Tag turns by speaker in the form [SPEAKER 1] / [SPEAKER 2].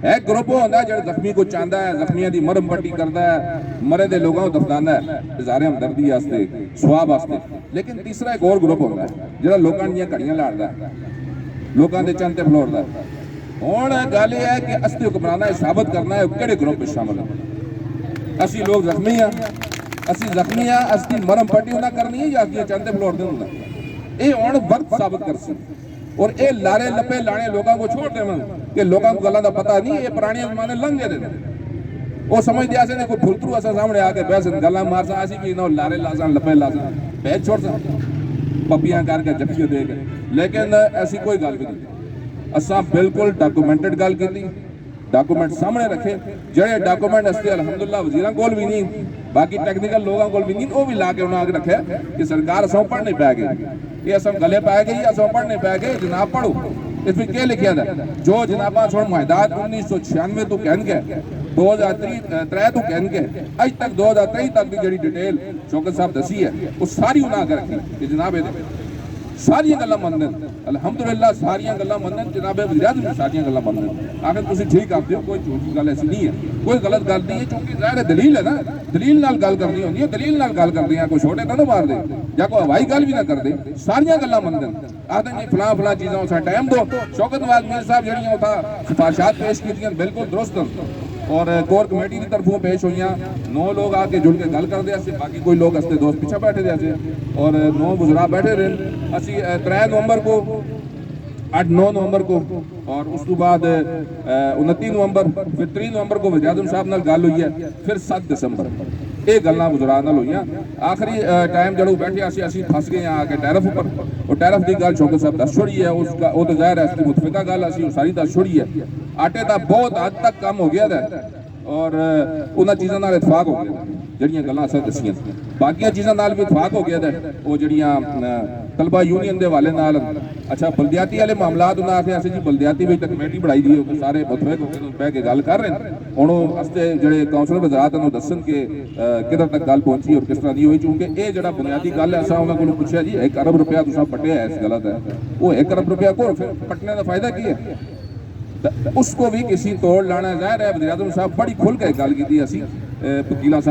[SPEAKER 1] है ग्रुप होता है जो जख्मी को चाहता है, जख्मियों की मरम पट्टी करता है, मरे दे लोगों को दफनाता है इज़हारे हमदर्दी वास्ते, स्वाब वास्ते। लेकिन तीसरा एक और ग्रुप होता है जो लोगों दी घड़ियां लाड़दा है, लोगों के चंद ते फलोड़दा है। हुण गल यह है कि असली हुक्मराना साबित करना है किहड़े ग्रुप में शामिल है। असी लोग जख्मी हाँ, असी जख्मी हाँ, असली मरम पट्टी उन्हें करनी है या असली चंद ते फलोड़दे होंगे, ये हुण वक्त साबित कर सी। और ये लारे लपे लाने लोगों को छोड़ देवन कि लोगों को गल्लां दा पता नहीं, ये पुराने जमाने लंघ गए थे। वो समझते आसे ने कोई फुलतरू असा सामने आके बैसन गल्लां मारसा, असी भी ना लारे लासा लपे लासा पैच छोड़ सा पपियां करके जफ्फियां दे के। लेकिन ऐसी कोई गल भी नहीं, असा बिल्कुल डॉक्यूमेंटेड गल की, डॉक्यूमेंट सामने रखे। जेडे डॉक्यूमेंट असते अलहमदुलिल्लाह वजीरां कोल भी नहीं, बाकी टेक्निकल लोगों को भी नहीं, वो भी ला के उन्हें आगे रखे कि सरकार असों पढ़ने पै गई, ये असम गले पै गई, असों पढ़ने पै गए। जनाब पढ़ो, इसमें क्या लिखा था जो जनाबा छोड़ मुहिदात 1996 तो कहन के 2003 तो कहन के अज तक 2023 तक की जी डिटेल शौकत साहब दसी है, वो सारी उन्हें आगे रखी कि जनाब ये सारिया गल्लां मनन, अलहमदुलिल्लाह सारिया गल्लां मनन, जनाब वज़ीर-ए-आज़म भी सारिया गल्लां मनन। आखिर तुसीं ठीक आखदे हो, कोई झूठी गल ऐसी नहीं है, कोई गलत गल नहीं है, क्योंकि ज़ाहिर दलील है ना, दलील नाल गल करनी होंदी है, दलील नाल गल करदे हैं, कोई छोटे ना मार दे या कोई हवाई गल भी ना करदे, सारिया गल्लां मनन। आखदे जी फलां फलां चीज़ां उस टाइम दो। शौकत नवाज मीर साहब जड़ियां उत्थां सिफारिशात पेश कीतियां बिल्कुल दुरुस्त और कोर कमेटी की तरफों पेश हुई। 9 लोग आके जुड़ के गल करते हैं, बाकी कोई लोग असते दोस्त पीछे बैठे थे और 9 बुजुर्ग बैठे रहे। असी 3 नवंबर को 8-9 नवंबर को और उस तो बाद 29 नवंबर फिर 3 नवंबर को वज़ीर-ए-आज़म साहब नाल गल हुई है, फिर 7 दिसंबर ये गल्लां बुजुर्गां नाल होईयां। आखिरी टाइम जड़ों बैठे असी फस गए आके टैरफ उपर, और टैरफ की गल शौकत साहब दस छोड़ी है, उसका वो तो ज़ाहिर है इसकी मुतफिका गल असी सारी दस छोड़ी है। आटे का बहुत हद तक कम हो गया था और उन्होंने चीज़ों नाल इतफाक हो गया जड़ियां गल्लां असां दसियां। बाकी चीज़ों नाल भी इतफाक हो गया था, वो जड़ियां तलबा यूनियन के हवाले नाल। अच्छा बलदियाती वाले मामलात उन्हें आखे असीं जी बलदियाती में कमेटी बनाई दी है, सारे मुतफिक होकर बह के गल कर रहे हैं। हुण असते जिहड़े काउंसलर वज़ारत उन्होंने दसन के किधर तक गल पहुंची और किस तरह की हुई, क्योंकि ये जो बुनियादी गल है असां उन्होंने कोलों पुछया जी 1 अरब रुपया तुसां पट्टिया है, इस गलत है, वो 1 अरब रुपया को पट्टने का फायदा की है, उसको भी किसी तोड़ लाना। ज़ाहिर है वज़ीर-ए-आज़म साहब बड़ी खुल के गल की, वकीला साहब